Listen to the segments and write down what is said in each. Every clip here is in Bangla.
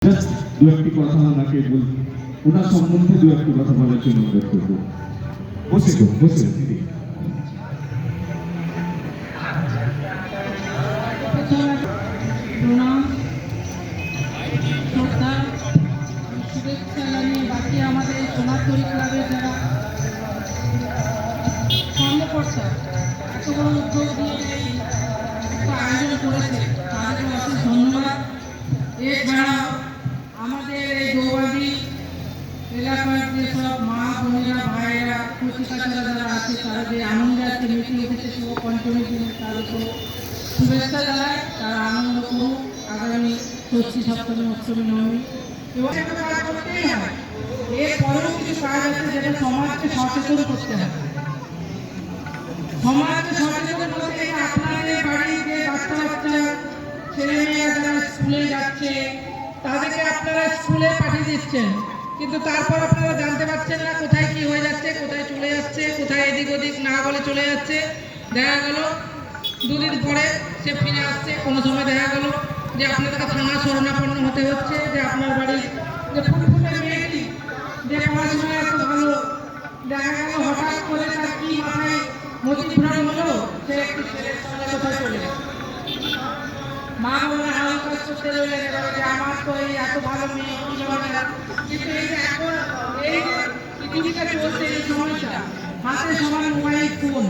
জাস্ট দু একটি কথা ওনাকে ওনার সম্বন্ধে দু একটি কথা বলার জন্য অনুরোধ করবো। বসে দিদি। প্রণাম, শ্রদ্ধা, শুভেচ্ছা জানিয়ে বাকি আমাদের সোনারতরী ক্লাবের যারা কর্মকর্তা এত বড় উদ্যোগ দিয়ে একটা আয়োজন করেছে তাদেরকে অশেষ ধন্যবাদ। এছাড়া আমাদের এই দৌবাদি এলাকার যেসব মা বোনেরা ভাইয়েরা কচিকাচারা যারা আছে তারা যে আনন্দে আজকে মিটিং এসেছে শুভ পঞ্চমীর দিনে তাদেরকে শুভেচ্ছা জানাই। তারা আনন্দ করুক আগামী ষষ্ঠী সপ্তমী অষ্টমী নবমী এবং একটা কাজ করতেই হয়। এরপরেও কিছু কাজ আছে যেটা সমাজকে সচেতন করতে হবে। সমাজকে সচেতন করতে আপনাদের বাড়িতে বাচ্চা বাচ্চা ছেলে মেয়েরা যারা স্কুলে যাচ্ছে তাদেরকে আপনারা স্কুলে পাঠিয়ে দিচ্ছেন, কিন্তু তারপর আপনারা জানতে পারছেন না কোথায় কি হয়ে যাচ্ছে, কোথায় চলে যাচ্ছে, কোথায় এদিক ওদিক না বলে চলে যাচ্ছে। দেখা গেল দুদিন পরে সে ফিরে আসছে, কোনো সময় দেখা গেল যে আপনাদেরকে থানা শরণাপন্ন হতে হচ্ছে যে আপনার বাড়ির যে ফুটফুটে মেয়েটি যে পড়াশোনা এত ভালো, দেখা গেল হঠাৎ করে তার কি মাথায় মতিভ্রম হলো, সে একটি ছেলের সঙ্গে কোথায় চলে গেল। মা বাবা হাল কাজ করতে রইলেন এবার যে আমার তো এই এত ভালো মেয়ে কি হবে না, কিন্তু এই যে এখন এই পৃথিবীটা চলছে এই সময়টা হাতে সবার মোবাইল ফোন,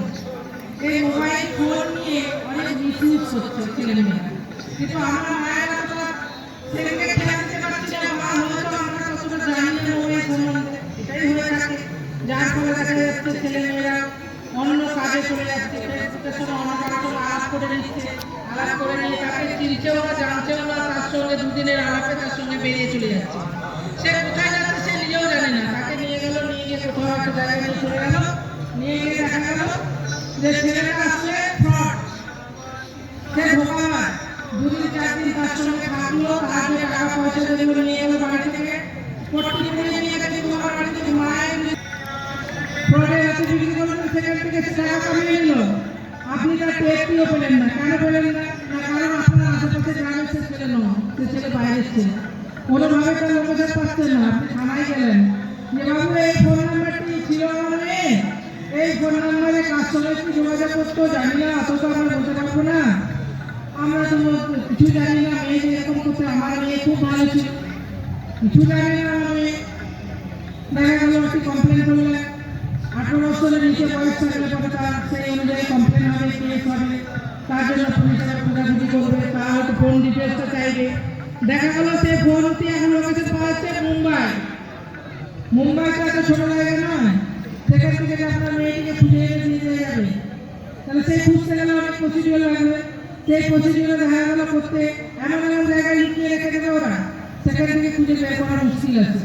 এই মোবাইল ফোন নিয়ে অনেক মিসইউজ হচ্ছে ছেলে মেয়েরা। কিন্তু আমরা মায়েরা তো ছেলেকে খেলাতে পারছি না, মা হয়তো আমরা কতটা জানি না মোবাইল সম্বন্ধে, এটাই হয়ে থাকে। যার ফলে দেখা যাচ্ছে ছেলে মেয়েরা অন্য কাজে চলে যাচ্ছে, ফেসবুকের সঙ্গে অন্য কারোর সঙ্গে আলাপ করে নিচ্ছে, আলাপ করে নিয়ে তাকে চিনছেও না জানছেও না, তার সঙ্গে দুদিনের আলাপে তার সঙ্গে বেরিয়ে চলে যাচ্ছে। সে কোথায় যাচ্ছে সে নিজেও জানে না, তাকে নিয়ে গেল, নিয়ে গিয়ে কোথাও একটা জায়গায় নিয়ে চলে গেল, নিয়ে গিয়ে দেখা গেল যে ছেলেটা আসছে ফ্রড, সে ধোকাবাজ। দুদিন চার দিন তার সঙ্গে থাকলো, তারপরে টাকা পয়সা যেগুলো নিয়ে গেল বাড়ি থেকে পট্টি করে নিয়ে গেছে তোমার বাড়ি থেকে মায়ের ফ্রডের হাতে বিক্রি করলেন, সেখান থেকে সে টাকা কামিয়ে নিল। আপনি তার টেস্টিও পেলেন না, কেন পেলেন না? না কারণ আপনার আশেপাশে গ্রামের সে ছেলে নয়, সে ছেলে বাইরের ছেলে, কোনোভাবে তার লোকেশন পাচ্ছেন না। আপনি থানায় গেলেন যে বাবু এই ফোন নাম্বারটি ছিল আমার মেয়ে, এই ফোন নাম্বারে কার সঙ্গে কি যোগাযোগ করতো জানি না, অত তো আমরা বলতে পারবো না, আমরা তো কিছু জানি না, মেয়ে এরকম করতে, আমার মেয়ে খুব ভালো ছিল, কিছু জানি না আমার মেয়ে। দেখা গেল একটি কমপ্লেন করলেন, 18 বছরের নিচে বয়স থাকলে পরে তার সেই অনুযায়ী কমপ্লেন হবে, কেস হবে, তার জন্য পুলিশের খোঁজাখুঁজি করবে, তার হয়তো ফোন ডিটেলসটা চাইবে। দেখা গেল সেই ফোনটি এখন লোকেশন পাওয়া যাচ্ছে মুম্বাই তো এত ছোট জায়গা নয়, সেখান থেকে যে আপনার মেয়েটিকে খুঁজে এনে নিয়ে যাবে, তাহলে সেই খুঁজতে গেলে অনেক প্রসিডিওর লাগবে। সেই প্রসিডিওরে দেখা গেল করতে এমন এমন জায়গায় লুকিয়ে রেখে দেবে ওরা, সেখান থেকে খুঁজে বের করা মুশকিল আছে।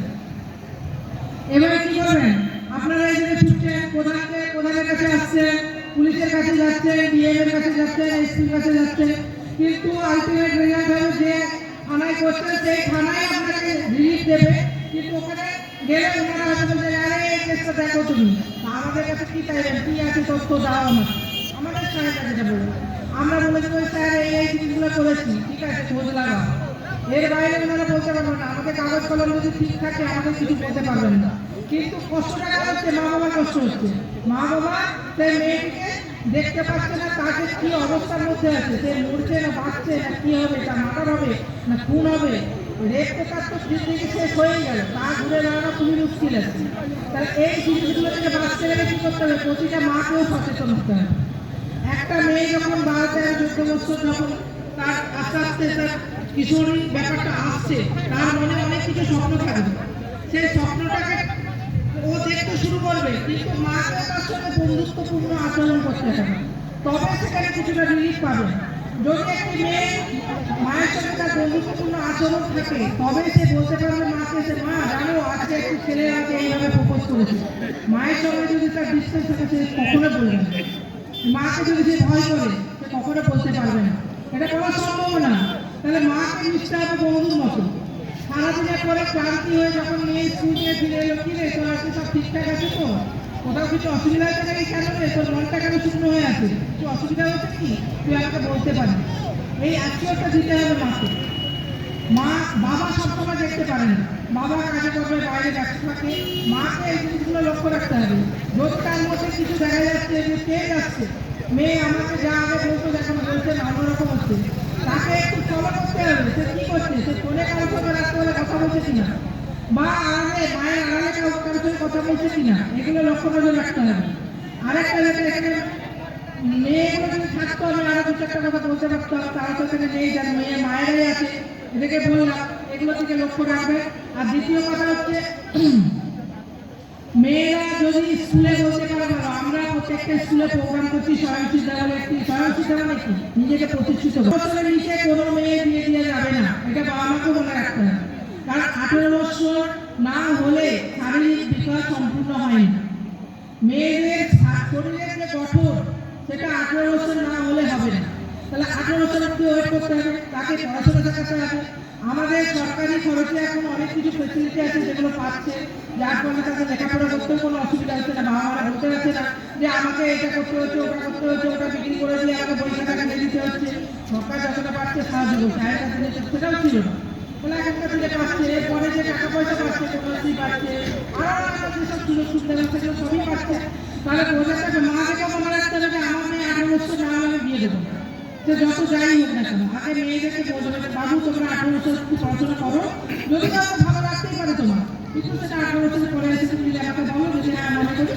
এবারে কি করবেন? আপনারা এই যে ছুটছেন, প্রধানের কাছে আসছেন, পুলিশের কাছে যাচ্ছেন, ডিএম এর কাছে যাচ্ছেন, এসপির কাছে যাচ্ছেন, কিন্তু আলটিমেট রেজাল্ট হবে যে থানায় করছেন, সেই থানায় আপনাকে রিলিফ দেবে, কিন্তু ওখানে গেলে ওনারা হয়তো বলছে আরে এই কেসটা দেখো তুমি, আমাদের কাছে কি চাইবেন, কি আছে তথ্য দাও আমাদের স্যারের কাছে যাবো, আমরা বলে দেবো স্যার এই জিনিসগুলো করেছি, ঠিক আছে খোঁজ লাগাও। এর বাইরে ওনারা বলতে পারবেন না, আমাদের কাগজ কলম যদি ঠিক থাকে আমাদের কিছু বলতে পারবেন না। কিন্তু কষ্টটা হচ্ছে মা বাবার কষ্ট হচ্ছে, মা বাবা সেই মেয়েটিকে দেখতে পাচ্ছে না, তাকে কি অবস্থার মধ্যে আছে, সে মরছে না বাঁচছে না কি হবে, তার মার্ডার হবে না খুন হবে, রেপ কেস তো জিন্দগি শেষ হয়ে গেল, তা ঘুরে দাঁড়ানো খুবই মুশকিল আছে। তাহলে এই জিনিসগুলো থেকে বাঁচতে গেলে কি করতে হবে? প্রতিটা মাকেও সচেতন হতে হবে। একটা মেয়ে যখন 12-14 বছর যখন তার আস্তে আস্তে তার কিশোরী ব্যাপারটা আসছে, তার মনে অনেক কিছু স্বপ্ন থাকবে, সেই স্বপ্নটাকে ও দেখতে শুরু করবে, কিন্তু মাকে তার সঙ্গে বন্ধুত্বপূর্ণ আচরণ করতে হবে, তবে সেখানে কিছুটা রিলিফ পাবে। যদি একটি মেয়ে মায়ের সঙ্গে তার বন্ধুত্বপূর্ণ আচরণ থাকে, তবে সে বলতে পারবে মাকে যে মা জানো আজকে একটি ছেলে আমাকে এইভাবে প্রপোজ করেছে। মায়ের সঙ্গে যদি তার ডিস্টেন্স থাকে সে কখনো বলবে না, মাকে যদি সে ভয় করে সে কখনো বলতে পারবে না, এটা কোনো সম্ভব না। তাহলে মাকে মিশতে হবে বন্ধুর মতো। সারাদিনের পরে ক্লান্তি হয়ে যখন মেয়ে স্কুল নিয়ে ফিরে এলো, কি রে তোর কি সব ঠিকঠাক আছে তো, কোথাও কিছু অসুবিধা হচ্ছে নাকি, কেন রে তোর মনটা কেন শুকনো হয়ে আছে, কিছু অসুবিধা হচ্ছে কি, তুই আমাকে বলতে পারিস, এই আত্মীয়তা দিতে হবে মাকে। মা বাবা সবসময় দেখতে পারে না, বাবা কাজে করবে বাইরে ব্যস্ত থাকে, মাকে এই জিনিসগুলো লক্ষ্য রাখতে হবে। যদি তার মধ্যে কিছু দেখা যাচ্ছে যে কে যাচ্ছে, মেয়ে আমাকে যা আগে বলতো এখন বলছে না অন্যরকম হচ্ছে, তাকে একটু ফলো করতে হবে। সে কি করছে, সে ফোনে কারোর সঙ্গে রাত্রে কথা বলছে কিনা, বা আড়ালে মায়ের আড়ালে কারোর সঙ্গে কথা বলছে কিনা, এগুলো লক্ষ্য নজর রাখতে হবে। আরেকটা যেটা এখানে মেয়েগুলো যদি থাকতো, আমি আরো দু চারটা কথা বলতে পারতাম, তারা তো এখানে নেই, যার মেয়ে মায়েরাই আছে, এদেরকে বললাম এগুলো থেকে লক্ষ্য রাখবে। আর দ্বিতীয় কথা হচ্ছে মেয়েরা যদি স্কুলে বলতে পারে ভালো, আমরা প্রত্যেকটা স্কুলে প্রোগ্রাম করছি স্বয়ংসিদ্ধা বলে একটি, স্বয়ংসিদ্ধা মানে কি, নিজেকে প্রতিষ্ঠিত বছরের নিচে কোনো মেয়ে বিয়ে দিয়ে যাবে না, এটা বাবা মাকে মনে রাখতে হবে। কারণ 18 বছর না হলে শারীরিক বিকাশ সম্পূর্ণ হয়নি। মেয়েদের শরীরের যে গঠন সেটা 18 বছর না হলে হবে না। তাহলে 18 বছর অব্দি ওয়েট করতে হবে, তাকে পড়াশোনা শেখাতে হবে। আমাদের সরকারি খরচে এখন অনেক কিছু ফেসিলিটি আছে যেগুলো পাচ্ছে, যার ফলে তাকে লেখাপড়া করতেও কোনো অসুবিধা হচ্ছে না। বাবা মারা বলতে পারছে না যে আমাকে এটা করতে হচ্ছে, ওটা করতে হচ্ছে, ওটা বিক্রি করে দিয়ে আমাকে পয়সা টাকা দিয়ে দিতে হচ্ছে। সরকার যতটা পাচ্ছে সাহায্য করছে, আগেকার দিনে সেটাও ছিল না। তাহলে এখনকার দিনে পাচ্ছে, এরপরে যে টাকা পয়সা পাচ্ছে, কন্যাশ্রী পাচ্ছে, আরও একটা যেসব সুযোগ সুবিধা সেগুলো সবই পাচ্ছে। তাহলে বোঝা যাবে মাকে মনে রাখতে হবে যে আমার মেয়ে 18 বছর না হলে আমি বিয়ে দেবো না। সে যত যাই হোক না কেন, আগে মেয়েদেরকে বলবে যে বাবু তোমরা 18 বছর একটু পড়াশোনা করো, যদি কাউকে ভালো রাখতেই পারে তোমার, কিন্তু সেটা 18 বছর পরে এসে তুমি যদি আমাকে বলো যে হ্যাঁ মনে করি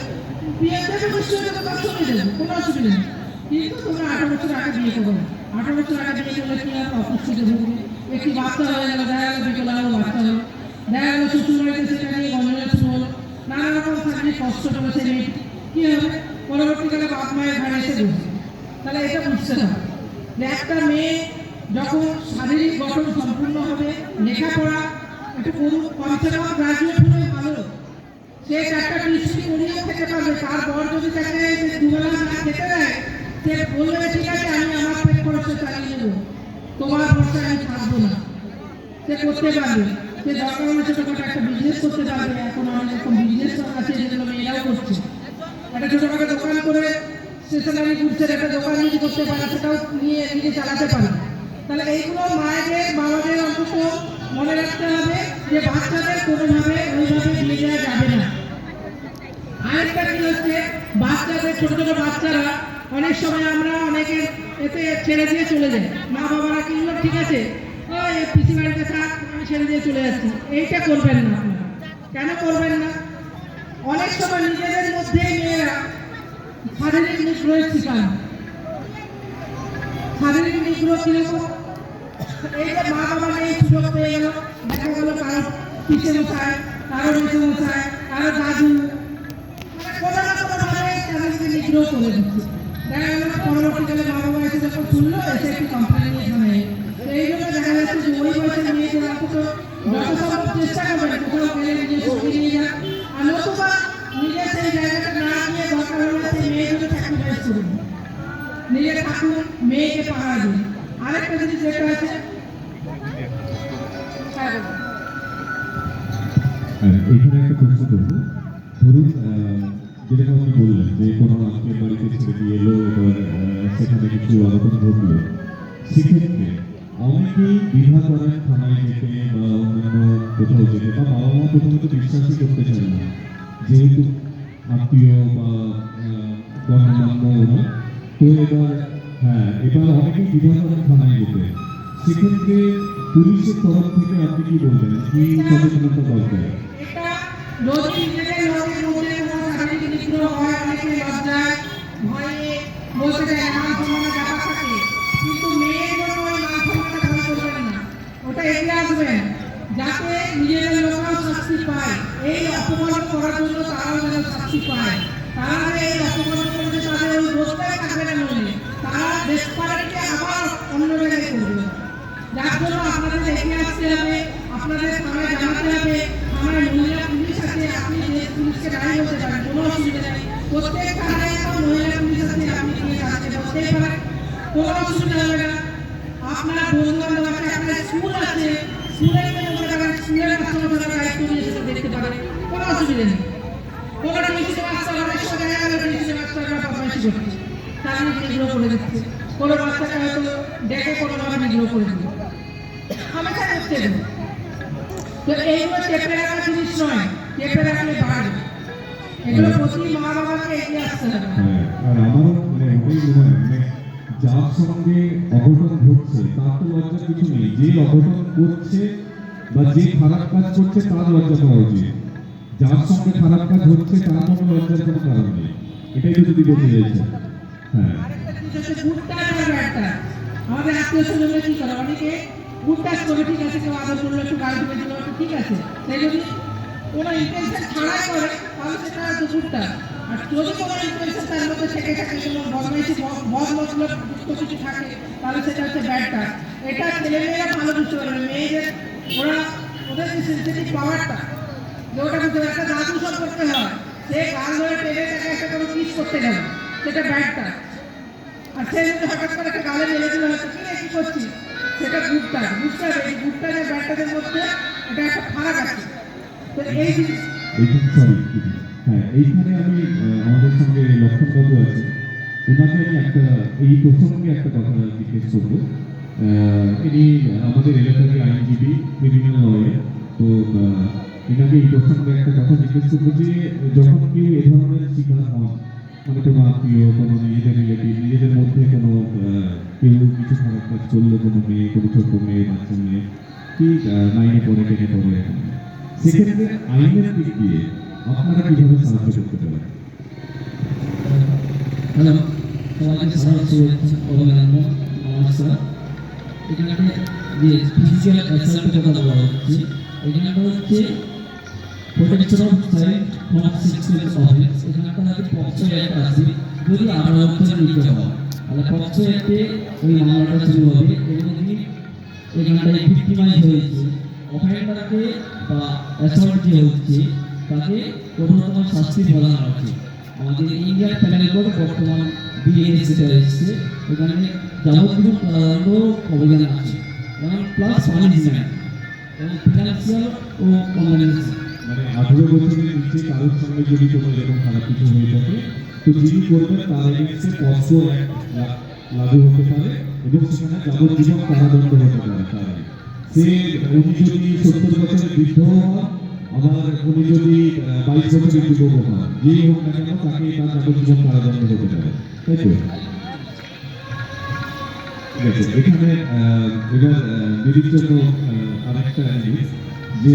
বিয়ে দেবে, নিশ্চয়ই দেবো, তার সঙ্গে দেবো, কোনো অসুবিধা নেই। কিন্তু তোমরা 18 বছর আগে বিয়ে করো না। 18 বছর আগে বিয়ে করলে কি আর অপুষ্টিতে ভুগবে, একটি বাচ্চা হয়ে গেল, দেখা গেল বিকেল হলো বাচ্চা হলো, দেখা গেল শ্বশুর বাড়িতে সেটা নিয়ে গন্ডগোল শুরু হলো, নানা রকম শারীরিক কষ্ট করেছে মেয়ে, কি হবে পরবর্তীকালে বাপ মায়ের ঘরে এসে বসবে। তাহলে এটা বুঝতে হবে যে একটা মেয়ে যখন শারীরিক গঠন সম্পূর্ণ হবে, লেখাপড়া একটু করুক, কমসে কম গ্রাজুয়েট হলে ভালো, সে একটা টিউশন করিয়েও খেতে পারবে। তারপর যদি তাকে দুবেলা না খেতে দেয়, সে বলবে ঠিক আছে আমি আমার পেট খরচে চালিয়ে নেবো, তোমার খরচা আমি থাকবো না, সে করতে পারবে। সে দরকার হলে ছোটখাটো একটা বিজনেস করতে পারবে। এখন অনেক রকম বিজনেস আছে যেগুলো মেয়েরাও করছে, একটা ছোটখাটো দোকান করে স্টেশনারি গুডসের একটা দোকান যদি করতে পারে, সেটাও নিয়ে নিজে চালাতে পারে। তাহলে এইগুলো মায়েদের বাবাদের অন্তত মনে রাখতে হবে যে বাচ্চাদের কোনোভাবে ওইভাবে দিয়ে দেওয়া যাবে না। আরেকটা কি হচ্ছে, বাচ্চাদের ছোট ছোট বাচ্চারা অনেক সময় আমরা অনেকে এতে ছেড়ে দিয়ে চলে যাই, মা বাবারা কিনলো ঠিক আছে ওই পিসি বাড়িতে থাক, আমি ছেড়ে দিয়ে চলে যাচ্ছি। এইটা করবেন না আপনারা। কেন করবেন না? অনেক সময় নিজেদের মধ্যেই মেয়েরা শারীরিক নিগ্রহের শিকার। শারীরিক নিগ্রহ কিরকম, এই যে মা বাবা নেই, সুযোগ পেয়ে গেল, দেখা গেল কারো পিসে মশাই, কারো মেসে মশাই, কারো দাদু, কোনো না কোনোভাবে তাদেরকে নিগ্রহ করে দিচ্ছে। দেখা গেল পরবর্তীকালে মা বাবা এসে যখন শুনলো, এসে একটি কমপ্লেন নিয়ে থানায়। এই জন্য দেখা যাচ্ছে যে ওই বয়সের মেয়েদের অন্তত যত সম্ভব চেষ্টা করবেন কোথাও গেলে নিজের সঙ্গে নিয়ে যান, আর নতুবা নিজের সেই জায়গাটা না নিয়ে দরকার হলে সেই মেয়েগুলো স্যাক্রিফাইস করুন, নিজে থাকুন, মেয়েকে পাহারা দিন। আরেকটা জিনিস যেটা আছে, এখানে একটা প্রশ্ন করবো। ধরুন যেরকম আপনি বললেন যে কোনো আত্মীয় বাড়িতে ছেড়ে দিয়ে এলো, এবার সেখানে কিছু অঘটন ঘটলো, সেক্ষেত্রে অনেকেই দ্বিধা করেন থানায় যেতে বা অন্যান্য কোথাও যেতে, বা বাবা মা প্রথমত বিশ্বাসই করতে চান না, যেহেতু আত্মীয় বা গণ্যমান্য ওরা। তো এবার অনেকেই দ্বিধা করেন থানায় যেতে। সেক্ষেত্রে পুলিশের তরফ থেকে আপনি কি বলবেন, কি সচেতনতা দরকার? এটা যদি নিজেদের লোকের মধ্যে কোনো শারীরিক নিগ্রহ হয়, অনেকে লজ্জায় ভয়ে বলতে চায় না, মান সম্মানের ব্যাপার থাকে, কিন্তু মেয়ের জন্য ওই মান সম্মানটা ভয় করবেন না, ওটা এগিয়ে আসবেন যাতে নিজেদের লোকরাও শাস্তি পায়। এই অপমান করার জন্য তারাও যেন শাস্তি পায়। তারা এই অপমান করলে তাদের ওই বোধটাই থাকবে না মনে, তারা ডেসপারেটলি আবার অন্য জায়গায় করবে। যার জন্য আপনাদের এগিয়ে আসতে হবে, আপনাদের থানায় জানাতে হবে, থানায় মহিলা পুলিশ আছে, আপনি যে পুলিশকে নাই বলতে পারেন, কোনো অসুবিধা নেই। প্রত্যেক থানায় একটা মহিলা পুলিশ আছে, আপনি গিয়ে তাদেরকে বলতেই পারেন, কোনো অসুবিধা হবে না। আপনার বন্ধু বান্ধব আছে, আপনার স্কুল আছে, স্কুলে বলতে পারেন, স্কুলের মাস্টারমশাইরা দায়িত্ব নিয়ে সেটা দেখতে পারেন, কোনো অসুবিধা নেই। কোনো টিউশন মাস্টার অনেক সময় দেখা গেল টিউশন মাস্টাররা বদমাইশি করছে, শারীরিক নিগ্রহ করে দিচ্ছে, কোনো বাচ্চাকে হয়তো ডেকে কোনোভাবে নিগ্রহ করে দিল। হামেশা হচ্ছে এগুলো। তো এইগুলো চেপে রাখার জিনিস নয়, চেপে রাখলে বাড়বে। এগুলো প্রতি মা বাবাকে এগিয়ে আসতে হবে। হ্যাঁ, আর আমারও মানে ওটাই মনে হয় মানে যার সঙ্গে অঘটন ঘটছে তার তো লজ্জার কিছু নেই, যে অঘটন করছে বা যে খারাপ কাজ করছে তার লজ্জা পাওয়া উচিত। যার সঙ্গে খারাপ কাজ হচ্ছে তার কোনো লজ্জার কোনো কারণ নেই। এটাই তো যদি বলতে চাইছে। হ্যাঁ, আরেকটা জিনিস হচ্ছে গুড টাচ আর ব্যাড টাচ। আমাদের আত্মীয় স্বজনরা কি করে, অনেকে গুড টাচ করে, ঠিক আছে, কেউ আদর করলো, একটু গাড়ি ধরে দিল, একটু ঠিক আছে, সেই যদি কোনো ইন্টেনশন ছাড়াই করে তাহলে সেটা হচ্ছে গুড টাচ। আর যদি কোনো ইন্টেনশন তার মধ্যে থেকে থাকে, কোনো বদমাইশি বদ মতলব যুক্ত কিছু থাকে, তাহলে সেটা হচ্ছে ব্যাড টাচ। এটা ছেলেমেয়েরা ভালো বুঝতে পারবে, মেয়েদের ওরা ওদের যে সেন্সিটিভ পাওয়ারটা, যে ওটা বুঝতে পারে, একটা দাদু সম্পর্কে হয়, সে গাল ধরে টেনে তাকে একটা কোনো কিস করতে গেল, সেটা ব্যাড টাচ। আর সে যদি হঠাৎ করে একটা গালে মেলে দিল, হয়তো কি রে, কি করছিস, সেটা গুড টাচ। বুঝতে হবে এই গুড টাচ আর ব্যাড টাচের মধ্যে এটা একটা ফারাক আছে। তো এই জিনিস সরি, হ্যাঁ এইখানে আমি আমাদের সঙ্গে লক্ষণবাবু আছে, ওনাকে আমি একটা এই প্রসঙ্গে একটা কথা জিজ্ঞেস করবো। ইনি আমাদের এলাকার আইনজীবী, ক্রিমিনাল লয়ার। তো এনাকে এই প্রসঙ্গে একটা কথা জিজ্ঞেস করবো যে যখন কেউ এ ধরনের শিকার হন, মানে কোনো আত্মীয়, কোনো নিজেদের রিলেটিভ, নিজেদের মধ্যে কোনো কেউ কিছু খারাপ কাজ করলো, কোনো মেয়ে, কোনো ছোট মেয়ে, বাচ্চা মেয়ে, কি মাইনে পড়ে, টেনে পড়ে, সেক্ষেত্রে আইনের দিক দিয়ে আপনারা কিভাবে সাহায্য করতে পারেন? হ্যালো, সবাইকে শুভেচ্ছা অভিনন্দন, নমস্কার। এখানে যে ফিজিক্যাল অ্যাসাল্টের কথা বলা হচ্ছে, এখানে হচ্ছে protection of child from sexual offence. এখানটা হচ্ছে পক্সো অ্যাক্ট আছে, যদি 18 বছরের নিচে হয় তাহলে পক্সো অ্যাক্টে ওই মামলাটা শুরু হবে। এবং যদি এখানটায় ভিক্টিমাইজ হয়েছে, অফেন্ডারকে বা অ্যাসল্ট যে হচ্ছে তাকে কঠোরতম শাস্তি প্রদান আছে। আমাদের ইন্ডিয়ান প্যানেল কোড বর্তমান বিএস যেটা এসেছে, এখানে যাবতীয় কারাদণ্ড অভিযান আছে, এবং প্লাস পানিশমেন্ট এবং ফিনান্সিয়াল ও কম্পেনসেশন। মানে 18 বছরের নিচে কারোর সঙ্গে যদি কোনো এরকম খারাপ কিছু হয়ে থাকে, তো যিনি করবেন তার এগেন্সে পক্সো অ্যাক্ট লাগু হতে পারে এবং সেখানে যাবজ্জীবন কারাদণ্ড হতে পারে তার। সে উনি যদি 70 বছরের বৃদ্ধ হন, আবার উনি যদি 22 বছরের যুবক হন, যেই হোক না কেন তাকে তার যাবজ্জীবন কারাদণ্ড হতে পারে, তাই তো? ঠিক আছে, এখানে এবার দিদির জন্য আরেকটা জিনিস যে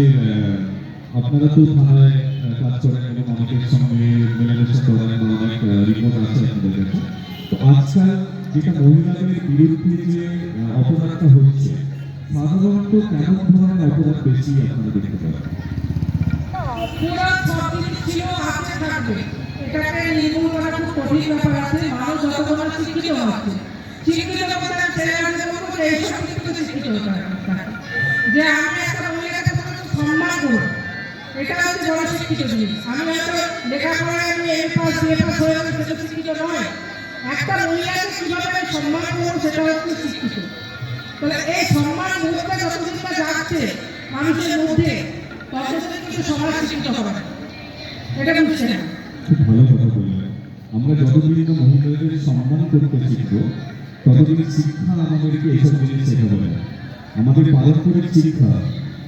আপনারা তো থানায় কাজ করেন এবং অনেকের সঙ্গে মেলামেশা করেন বা অনেক রিপোর্ট আছে আপনাদের কাছে। তো আজকাল যেটা মহিলাদের বিরুদ্ধে যে অপরাধটা হচ্ছে, সাধারণত কেমন ধরনের অপরাধ বেশি আপনারা দেখতে পারেন? পুরো সব জিনিস ছিল, আছে, থাকবে। এটাকে নির্মূল করা খুব কঠিন ব্যাপার আছে। মানুষ যতক্ষণ না শিক্ষিত হচ্ছে, শিক্ষিত বলতে আমি ছেলেমেয়েদের বলবো যে এইসব কিন্তু শিক্ষিত হতে হবে। যে আমি একটা মহিলাকে সম্মান করবো, এটা হচ্ছে বড় শিক্ষিত জিনিস। আমি হয়তো লেখাপড়ায় আমি এম পাস, বিএ পাস হয়ে গেলে সেটা শিক্ষিত নয়। একটা মহিলাকে কিভাবে আমি সম্মান করবো সেটা হচ্ছে শিক্ষিত। তাহলে এই সম্মান বোধটা যতদিন না যাচ্ছে মানুষের মধ্যে, ততদিন কিন্তু সমাজ শিক্ষিত হবে না। এটা বুঝছে না। খুব ভালো কথা বললেন। আমরা যতদিন না মহিলাদের সম্মান করতে শিখবো, ততদিন শিক্ষা আমাদেরকে এইসব জিনিস শেখাবে না। আমাদের পারস্পরিক শিক্ষা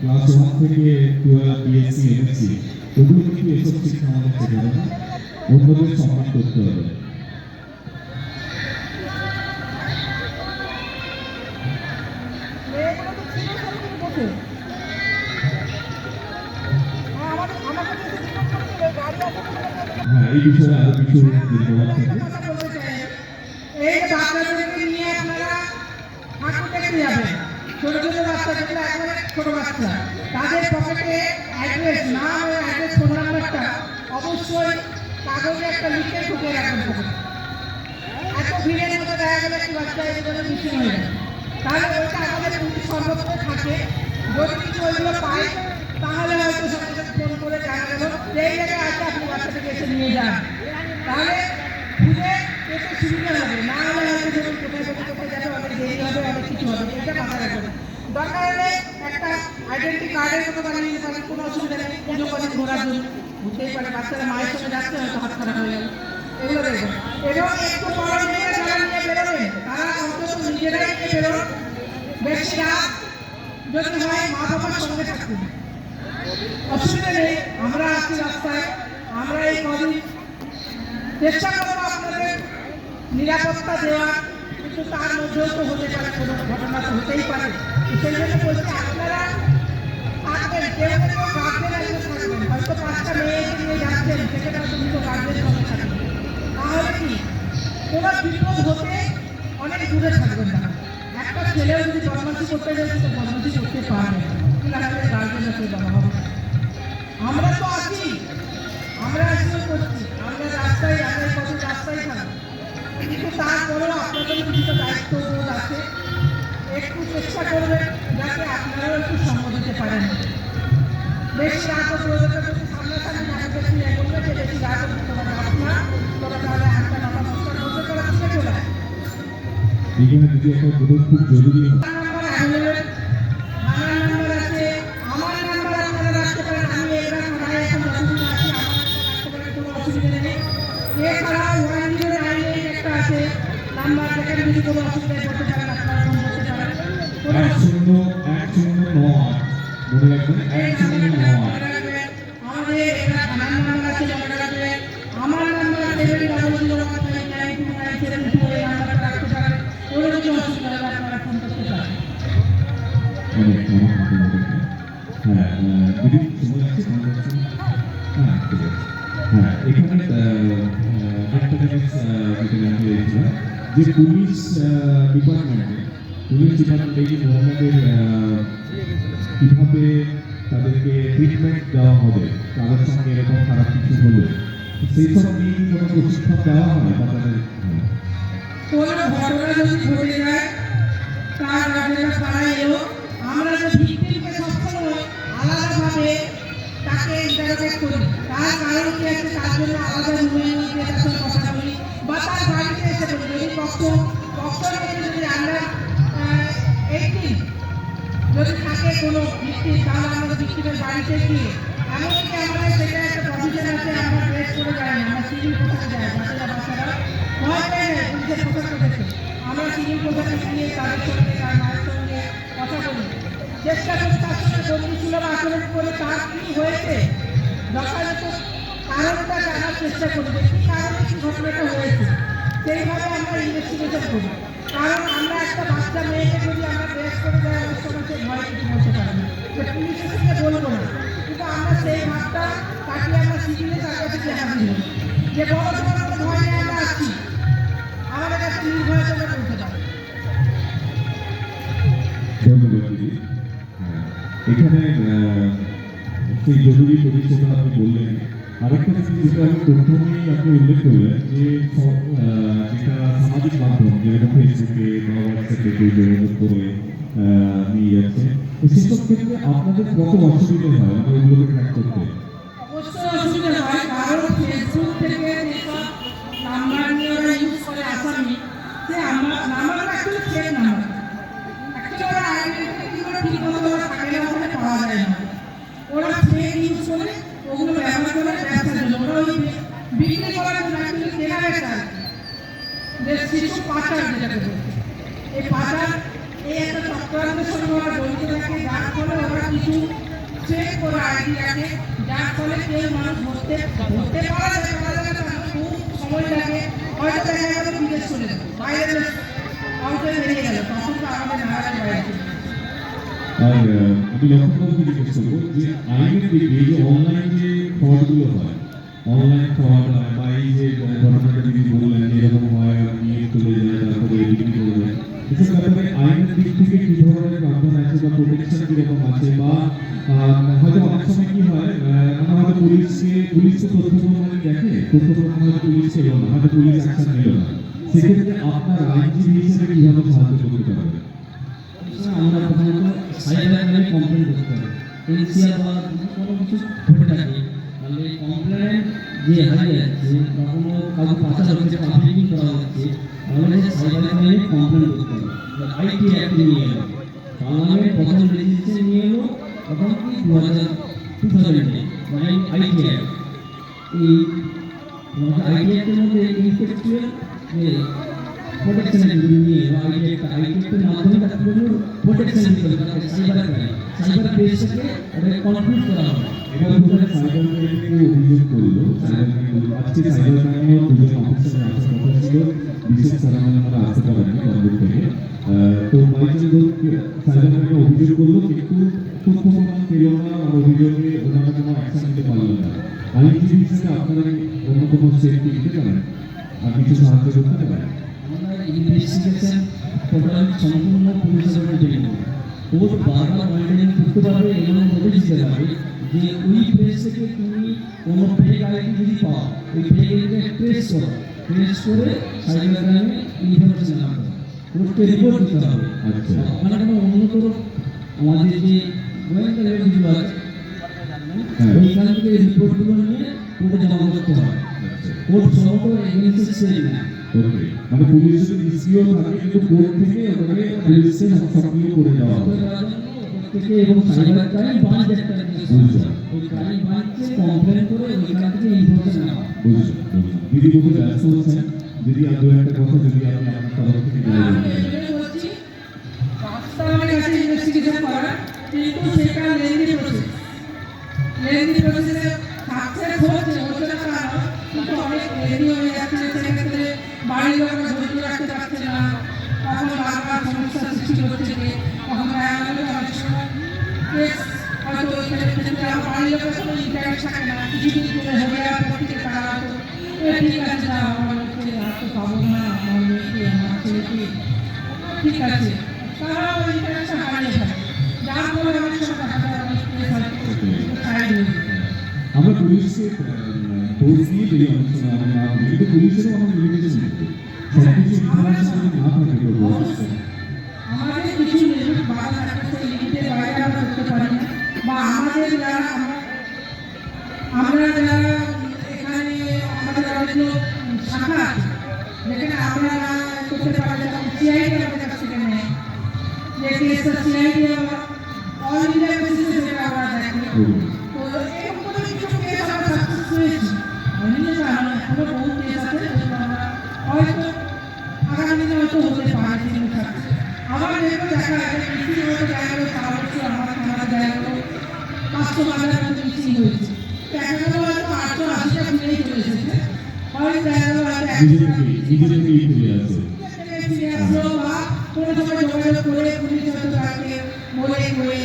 ক্লাস 1 থেকে 12, বিএসসি, এমএসসি, ওগুলো কিন্তু এসব শিক্ষা আমাদের শেখাবে না। অন্যদের সম্মান করতে হবে। হ্যাঁ, এই বিষয়ে আরো কিছু বলার থাকে। এই যে বাচ্চাদেরকে নিয়ে আপনারা ঠাকুর দেখতে যাবেন, ছোট ছোট বাচ্চা, যেগুলো একবারে ছোট বাচ্চা, তাদের পকেটে অ্যাড্রেস, নাম ও অ্যাড্রেস, ফোন নাম্বারটা অবশ্যই কাগজে একটা লিখে ঢুকে রাখবেন। এত ভিড়ের মধ্যে দেখা গেলে একটি বাচ্চা এগুলো মিসিং হয়ে যায়, তাহলে ওইটা আমাদের পুলিশ সর্বত্র থাকে। যদি কিছু ওইগুলো পায় তাহলে হয়তো সঙ্গে ফোন করে জানা গেল যে এই জায়গায় আছে, আপনি বাচ্চাটাকে এসে নিয়ে যান। তাহলে খুঁজে পেতে সুবিধা হবে। না হলে হয়তো ধরুন কোথায় যাবে, অনেক দেরি হবে, অনেক কিছু হবে। এটা মাথায় রাখবেন। দরকার হলে একটা আইডেন্টি কার্ডের মতো বানিয়ে নিতে পারেন, কোনো অসুবিধা নেই। পুজো কদিন ঘোরার জন্য ঘুরতেই পারে, বাচ্চারা মায়ের সঙ্গে যাচ্ছে, হয়তো হাত খারাপ হয়ে গেল, এগুলো দেখবেন। এবং একটু বড় মেয়েরা যারা নিয়ে বেরোবেন, তারা অন্তত নিজেরাই নিয়ে বেরোন। বেশি রাত যদি হয় মা বাবার সঙ্গে থাকুন, অসুবিধা নেই। আমরা আছি রাস্তায়, আমরা এই কদিন চেষ্টা করবো আপনাদের নিরাপত্তা দেওয়া, কিন্তু তার মধ্যেও তো হতে পারে কোনো ঘটনা, তো হতেই পারে। সেই জন্য বলছি আপনারা থাকবেন, কেউ না কেউ গার্জেন একজন থাকবেন, হয়তো 5টা মেয়েকে নিয়ে যাচ্ছেন, সেখানে হয়তো দুটো গার্জেন সঙ্গে থাকবেন। তাহলে কি কোনো বিপদ হতে অনেক দূরে থাকবেন না। একটা ছেলেও যদি বদমাশি করতে যায় তো বদমাশি করতে পারবে না, কিন্তু গার্জেন আছে বাবা হবে। আমরা তো আছি, আমরা আসলে করছি, আমরা রাস্তায়, আমরা কত রাস্তায় থাকি, কিন্তু তারপরেও আপনাদের কিছুটা দায়িত্ব বোধ আছে। একটু চেষ্টা করবেন যাতে আপনারাও একটু সঙ্গ দিতে পারেন। বেশি রাত প্রয়োজনটা যদি সামনাসামনি দেখা দেখি বলবে যে বেশি রাত তোরা যাস না, তোরা তাহলে 8টা 9টা 10টার মধ্যে তোরা ফিরে চলে আয়। এখানে যদি একটা খুব জরুরি নাম্বার অ্যাভেলেবেল, থানার নাম্বার আছে, আমার নাম্বার আপনারা রাখতে পারেন। আমি এবার থানায় এখন যতদিন আছি আমার নাম্বার রাখতে পারেন, কোনো অসুবিধা নেই। এছাড়া 1098 একটা আছে নাম্বার, যেখানে যদি কোনো অসুবিধায় পড়তে পারেন আপনারা ফোন করতে পারেন। কোনো 1009 মনে রাখবেন, 1009। আমাদের এটা থানার নাম্বার আছে, মনে রাখবেন। আমার নাম্বার 7001592972 এই নাম্বারটা রাখতে পারেন। কোনো কিছু অসুবিধা হলে আপনারা ফোন করতে পারেন। হ্যাঁ, যদি সময় আছে তাহলে হ্যাঁ ঠিক আছে। হ্যাঁ, এখানে একটা জিনিস যেটা জানতে চাইছিলাম যে পুলিশ ডিপার্টমেন্টে এই মহিলাদের কীভাবে তাদেরকে ট্রিটমেন্ট দেওয়া হবে, তাদের সঙ্গে এরকম খারাপ কিছু হলে সেই সব নিয়ে কি কোনো প্রশিক্ষণ দেওয়া হয় বা তাদের কোনো ঘটনা যদি ঘটে যায়, তার গার্জেনরা পাড়ায় এলো, আমরা যে ভিকটিমকে সবসময় আলাদাভাবে তাকে ইন্টারোগেট করি। তার কারণ কি আছে, তার জন্য আলাদা রুমে নিয়ে তার সঙ্গে কথা বলি, বা তার বাড়িতে এসে বলি। যদি পক্ষের মধ্যে যদি আন্ডার 18 যদি থাকে কোনো ভিকটিম, তাহলে আমরা ভিকটিমের বাড়িতে গিয়ে, এমনকি আমাদের সেটা একটা প্রভিশন আছে, আমরা ড্রেস করে যাই না, আমরা সিভিল পোশাকে যাই। বাচ্চারা ভয় পেয়ে যায় পুলিশের পোশাক দেখে, আমরা সিভিল পোশাকে গিয়ে তাদের সঙ্গে, তার মায়ের সঙ্গে কথা বলি, চেষ্টা করি তার সঙ্গে বন্ধুসুলভ আচরণ করে তার কী হয়েছে যথাযথ কারণটা জানার চেষ্টা করি, যে কী কারণে কী ঘটনাটা হয়েছে, সেইভাবে আমরা ইনভেস্টিগেশন করি। কারণ আমরা একটা বাচ্চা মেয়েকে যদি আমরা ড্রেস করে যাই, অনেক সময় সে ভয় কিছু বলতে পারে না, যে পুলিশের সঙ্গে বলবো না, কিন্তু আমরা সেই ভাবটা কাটিয়ে আমরা সিভিলে তার কাছে যে হাজির হই, যে বড় ধরনের ভয় নিয়ে আমরা আসছি, আমাদের কাছে নির্ভয়ে তোমরা বলতে পারো। ধন্যবাদ দিদি। এখানে সেই জরুরি পরিষেবা আপনি বললেন, আরেকটা জিনিস যেটা আমি প্রথমেই আপনি উল্লেখ করলেন যে যেটা সামাজিক মাধ্যম, যেরকম ফেসবুকে বা হোয়াটসঅ্যাপে কেউ যোগাযোগ করে নিয়ে যাচ্ছে, তো সেসব ক্ষেত্রে আপনাদের কত অসুবিধা হয় মানে ওগুলোকে ট্র্যাক করতে? অবশ্যই অসুবিধা হয়, কারণ ফেসবুক থেকে যেসব নাম্বার নিয়ে ওরা ইউজ করে আসামি, সে নাম্বারটা অ্যাকচুয়ালি ফেক নাম্বার, অ্যাকচুয়ালি ওরা আইডেন্টিটি করে ঠিক মতো ওরা থাকে না, ওখানে পাওয়া যায় না, ওরা ফেক ইউজ করে ওগুলো ব্যবহার করে ব্যবসার জন্য, ওরা ওই বিক্রি করার জন্য অ্যাকচুয়ালি কেনাবেচা, যে শিশু পাচার যেটাকে বলছে, এই পাচার এই একটা চক্রান্তের সঙ্গে ওরা জড়িত থাকে, যার ফলে ওরা কিছু চেক করে আইডি রাখে, যার ফলে কেউ মানুষ ধরতে পারা যায় না, খুব সময় লাগে, হয়তো দেখা গেল বিদেশ চলে যাবে, বাইরে কাউকে বেরিয়ে গেল, তখন তো আমাদের নাগালের বাইরে চলে যাবে। আর আমি লক্ষ্য জিজ্ঞেস করবো যে আইনের দিকে এই যে অনলাইন যে ফ্রডগুলো হয়, অনলাইন ফ্রড হয় বা এই যে ঘটনাটা যদি বললেন এরকম হয়, নিয়ে চলে যায় তারপরে বিক্রি করে দেয়, এসব ব্যাপারে আইনের দিক থেকে কি ধরনের প্রাবধান আছে বা প্রোটেকশন কিরকম আছে, বা হয়তো অনেক সময় কি হয় আমরা হয়তো পুলিশকে তথ্য প্রমাণ দেখে, তথ্য প্রমাণ হয়তো পুলিশকে এলো না, হয়তো পুলিশ অ্যাকশন নিল না, সেক্ষেত্রে আপনার আইনজীবী হিসেবে কিভাবে সাহায্য করতে পারবেন? আমরা প্রথমত সাইবার ক্রাইমে কমপ্লেন করতে হবে। এনসিআর বা কোনো কিছু ঘটে থাকে, তাহলে কমপ্লেন যে হারিয়ে যাচ্ছে বা কোনো কাউকে পাচার হচ্ছে, ট্রাফিকিং করা হচ্ছে, তাহলে সাইবার ক্রাইমে কমপ্লেন করতে হবে। আইটি অ্যাক্ট নিয়ে এলো, পার্লামেন্ট প্রথম রেজিস্ট্রেশন নিয়ে এলো, তখন কি 2000 মানে আইটি অ্যাক্ট, এই আইটি অ্যাক্টের মধ্যে ইনফেকচুয়াল যে প্রোটেকশনের জন্য নিয়ে আইটি অ্যাক্টের মাধ্যমে তাকে প্রোটেকশন দিতে হবে, তাদের সাইবার বেসকে এটা কমপ্লিট করা হবে। এবার ধরুন সাইবার ক্রাইমকে অভিযোগ করলো, আজকে সাইবার ক্রাইমের দুজন অফিসার আসার কথা ছিল, বিশেষ কারণে আমরা আসতে পারেননি তরফ থেকে। তো বাইচান্স সাইবার ক্রাইমে অভিযোগ করলো, কিন্তু তথ্য প্রমাণ পেল না, আর অভিযোগে ওনারা কোনো অ্যাকশন নিতে পারলেন না। আইনজীবী হিসেবে আপনারা অন্য কোনো স্টেপ নিতে পারেন আর কিছু সাহায্য করতে পারেন? আমরা ইনভেস্টিগেশন টোটাল সম্পূর্ণ পুলিশের উপর ডিপেন্ড করে। কোর্ট বারবার মনিটরিং করতে পারবে এবং নোটিশ দিতে পারবে যে ওই প্লেস থেকে তুমি কোনো ফেক আইডি যদি পাও, ওই ফেক আইডিটা ট্রেস করে সাইবার ক্রাইমে ইনফরমেশন আনতে হবে, কোর্টকে রিপোর্ট দিতে হবে। আচ্ছা। আপনারা কোনো অন্য কোনো আমাদের যে গোয়েন্দা লেভেলগুলো আছে হ্যাঁ। ওইখান থেকে রিপোর্টগুলো নিয়ে কোর্টে জমা করতে হবে। আচ্ছা। কোর্ট সমগ্র এগেন্সে সেই না। ওকে, মানে পুলিশের ইসিও থাকে, কিন্তু কোর্ট থেকে ওটাকে পুলিশের সক্রিয় করে দেওয়া হবে। থেকে এবং সাইবার ক্রাইম ব্রাঞ্চ একটা বুঝলাম। ওই ক্রাইম ব্রাঞ্চে কমপ্লেন করে ওইখান থেকে ইনফরমেশন নেওয়া। বুঝলাম। দিদি বহু ব্যস্ত হচ্ছেন, দিদি আর দু একটা কথা যদি আপনি আপনার তরফ থেকে বলে আমি দিতেন। এটাই বলছি, রাস্তা আমার কাছে ইনভেস্টিগেশন করা, কিন্তু সেটা লেন্দি প্রসেসে সাকসেস হচ্ছে না কারণ কিন্তু অনেক লেন্দি হয়ে যাচ্ছে, সেক্ষেত্রে বাড়ির লোকরা ধৈর্য রাখতে পারছে না, তখন বারবার সমস্যার সৃষ্টি হচ্ছে, তখন দেখা গেল অনেক সময় কেস হয়তো ওইখানে ক্ষেত্রে আমার বাড়ির লোকের কোনো ইন্টারেস্ট থাকে না, কিছুদিন করে হয়ে যাওয়ার পর থেকে তারা হয়তো ঠিক আছে না আমার লোককে আর তো পাবো না, আমার মেয়েকে আমার ছেলেকে ঠিক আছে, তারা ওই ইন্টারেস্টটা হারিয়ে ফেলে, যার ফলে অনেক সময় দেখা যায় অনেক কেস হয়তো সাইড হয়ে যায়। আমরা পুলিশকে ফোর্স দিয়ে দিই অনেক সময়, আমি না বলি, কিন্তু পুলিশেরও অনেক লিমিটেশন থাকে, সবকিছু ইনফরমেশন যদি না থাকে তো অবশ্যই আমাদের কিছু লিমিট বাধা থাকে, সেই লিমিটের বাইরে আমরা করতে পারি না, বা আমাদের যারা আমরা যারা এখানে আমাদের অনেকগুলো শাখা আছে যেখানে আমরা করতে পারি, যেমন সিআইডি আমাদের কাছ থেকে নেয়, যে কেসটা সিআইডি আমরা অল ইন্ডিয়া বেসিসে যেটা আমরা দেখি, তো এরকম কোনো কিছু কেস আমরা সাকসেস হয়েছি, অনেক জানো এখনো বহু কেস আছে যেগুলো আমরা হয়তো আগামী দিনে হয়তো হতে পারে কিন্তু থাকছে। আবার যেগুলো দেখা যায় মিছিল হয়তো দেখা গেলো 4 বছর আমার থানাতে দেখা গেলো 500 মতো মিছিল হয়েছে, দেখা গেলো হয়তো 880টা ফিরেই চলে এসেছে, হয়তো দেখা গেলো হয়তো নিজে থেকেই ফিরে আসে। ফিরে আসলো বা কোনো সময় যোগাযোগ করে পুলিশ হয়তো তাকে বলে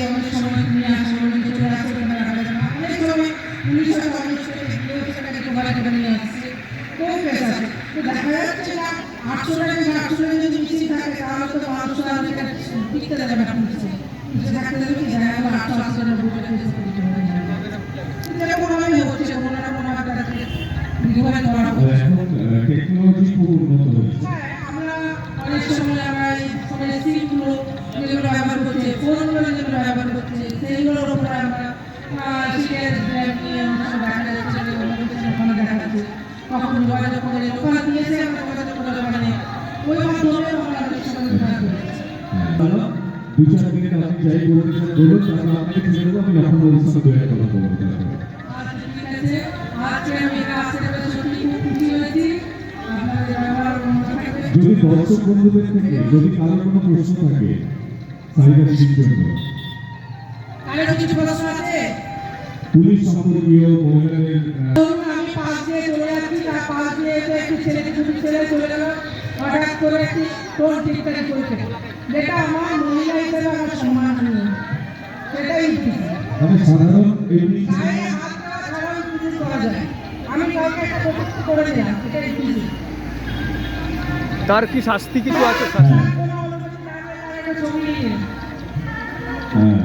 অনেক সময় নিয়ে আসে, অনেক চলে আসে, ওখানে রাখা যাবে না, অনেক সময় পুলিশ হয়তো অনেক সেটাকে গিয়েও সেটাকে কভারে করে নিয়ে আসছে, কোন কেস আছে, তো দেখা যাচ্ছে না 800 যদি মিছিল থাকে তাহলে তো 500 আর এটা টিকতে দেবে না পুলিশে, পুলিশে থাকতে দেবে কি দেখা গেলো 880 জনের বুঝে কেস করতে হবে না, এটা কোনোভাবে হচ্ছে, কোনো না কোনোভাবে তাদেরকে রিকভারি করা আর হচ্ছে। এখন টেকনোলজি খুব উন্নত হয়েছে। হ্যাঁ, আমরা অনেক সময় আমরা এই ফোনের সিমগুলো যেগুলো ব্যবহার করছে, ফোনগুলো যেগুলো ব্যবহার করছে, সেইগুলোর উপরে আমরা সিরিয়াস নিয়ে অনেক সময় দেখা যাচ্ছে যে ওখানে দেখা যাচ্ছে, কখন যোগাযোগ করে ওখানে দিয়েছে আমরা যোগাযোগ করে ওখানে ওই মাধ্যমে আমরা অনেক সময় উদ্ধার করেছি। দাদা, 2-4 মিনিট আপনি যাই বলতে চান বলুন, তারপর আপনাকে ছেড়ে দেবো, আমি লক্ষণ বাবুর সাথে দু একটা কথা বলবো তারপরে। আচ্ছা, ঠিক আছে, আজকে আমি এখানে আসতে পেরে সত্যি খুব খুশি হয়েছি, আপনাদের ব্যবহার মনে থাকবে। যদি দর্শক বন্ধুদের থেকে যদি কারো কোনো প্রশ্ন থাকে সাইবার সিটির জন্য, আরো কিছু প্রশ্ন আছে? পুলিশ সম্পর্কীয় মহিলাদের ধরুন আমি পাশ দিয়ে চলে যাচ্ছি, তার পাশ দিয়ে এসে একটি ছেলেকে দুটি ছেলে চলে গেল, হঠাৎ করে একটি টোল টিকটাকি করেছে, যেটা আমার মহিলা হিসেবে আমার সম্মান নেই, সেটাই উচিত। মানে সাধারণ এমনি গায়ে হাত দেওয়া ছাড়াও কিছু করা যায়, আমি কাউকে একটা প্রযুক্তি করে দিলাম, এটাই উচিত। তার কি শাস্তি কিছু আছে? তার কোনো অনুমতি না নিয়ে তার একটা ছবি নিয়ে নিন। হ্যাঁ,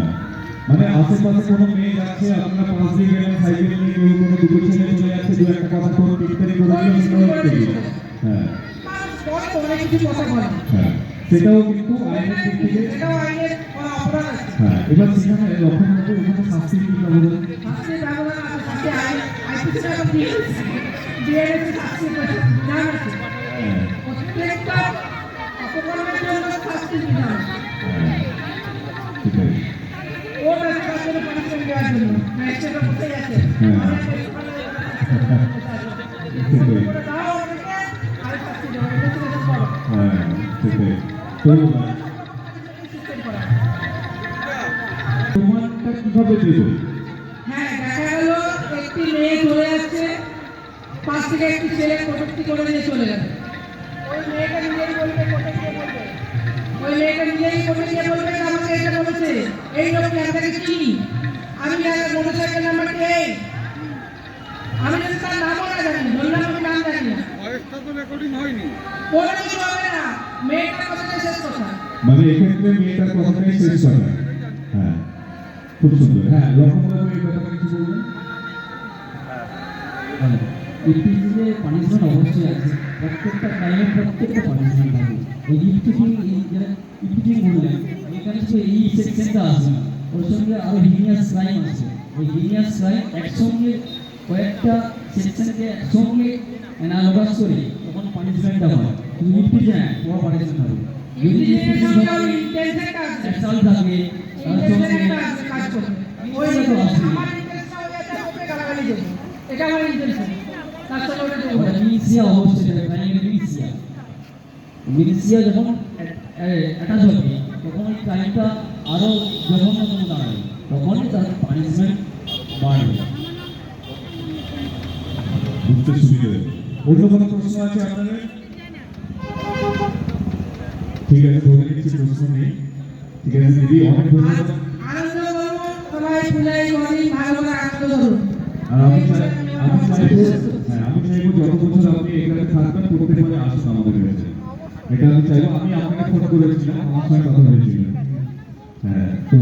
মানে আশেপাশে কোনো মেয়ে যাচ্ছে, আপনারা পাশ দিয়ে গেলেন সাইকেল নিয়ে, কেউ কোনো দুটো ছেলে চলে যাচ্ছে, দু একটা কথা কোনো টিকটারি করে দিলেন, সেটাও করি। হ্যাঁ মানুষ পরে তো অনেক কিছু কথা বলে, হ্যাঁ, সেটাও কিন্তু আইনের দিক থেকে। এটাও আইনের অপরাধ আছে, হ্যাঁ, এবার সেখানে লক্ষণ হবে ওখানে শাস্তির কি ব্যবধান? শাস্তির ব্যবধান আছে, শাস্তি আইপিসি এবং ডিএনএসি শাস্তির বিধান আছে, হ্যাঁ, প্রত্যেকটা অপকর্মের জন্য শাস্তির বিধান আছে, হ্যাঁ, সেটাই। কোর্ট আছে তার জন্য পানিশমেন্ট দেওয়ার জন্য, ম্যাজিস্ট্রেটরা কোথায় আছে, হ্যাঁ। সেটাই। তাও অনেকে আরেক শাস্তি দেওয়া, এটা তো করো হ্যাঁ, সেটাই। তো সিস্টেম করা। কিভাবে দেবো? হ্যাঁ, দেখা গেল একটি মেয়ে চলে যাচ্ছে, পাশ থেকে একটি ছেলে কটূক্তি করে নিয়ে চলে গেল। ওই মেয়েটা নিজেই বলবে, কোর্টে গিয়ে বলবে, ওই মেয়েটা নিজেই কোর্টে গিয়ে বলবে যে আমাকে এটা বলেছে, এই লোকটি আমি তাকে চিনি, আমি তার মোটরসাইকেল নাম্বারটি এই, আমি যদি তার নামও না জানি, বললাম আমি নাম জানি না, ভয়েসটা তো রেকর্ডিং হয়নি। কোনো কিছু হবে না, মেয়েটার কথাটাই শেষ কথা। মানে এক্ষেত্রে মেয়েটার কথাটাই শেষ কথা। হ্যাঁ, খুব সুন্দর। হ্যাঁ, লক্ষণবাবু এই ব্যাপারে কিছু বলবেন? ইপিসিতে পানিশমেন্ট অবশ্যই আছে, প্রত্যেকটা ক্রাইমে প্রত্যেকটা পানিশমেন্ট থাকে। এই ইপিটিং এই যারা ইপিটিং বললেন এখানে শুধু এই সেকশনটা আছে না, ওর সঙ্গে আরো হিনিয়াস ক্রাইম আছে। ওই হিনিয়াস ক্রাইম একসঙ্গে কয়েকটা সেকশনকে একসঙ্গে অ্যানালগাস করে তখন পানিশমেন্টটা হয়। কিন্তু ইপিটিং পুরো পানিশমেন্ট হবে। যদি ইপিটিং হয় ইন্টেনশনটা আছে, অ্যাসাল্ট থাকে তার সঙ্গে ইন্টেনশনটা আছে কাজ করবে। ওই আমার ইন্টেনশন হয়ে যাচ্ছে, ওকে গালাগালি দেবো, এটা আমার ইন্টেনশন, তার সঙ্গে ওটা দেবো। ওটা মিনিসিয়া অবশ্যই থাকে, ক্রাইমের মিনিসিয়া। মিনিসিয়া যখন অ্যাটাচ হবে তখন ওই ক্রাইমটা আরও জঘন্যতম দাঁড়াবে, তখনই তার পানিশমেন্ট বাড়বে। বুঝতে সুবিধা হবে। অন্য কোনো প্রশ্ন আছে আপনাদের? ঠিক আছে, ধরে নিচ্ছি প্রশ্ন নেই। ঠিক আছে দিদি, অনেক ধন্যবাদ। আনন্দ করুন, সবাই ফুলাই কদিন ভালো করে আনন্দ করুন। আর আমি চাইবো, হ্যাঁ আমি চাইবো যত বছর আপনি এখানে থাকবেন প্রত্যেকবারে আসুন আমাদের কাছে। এটা আমি চাইবো। আমি আপনাকে ফোন করেছিলাম, আমার সঙ্গে কথা হয়েছিল। হ্যাঁ, তো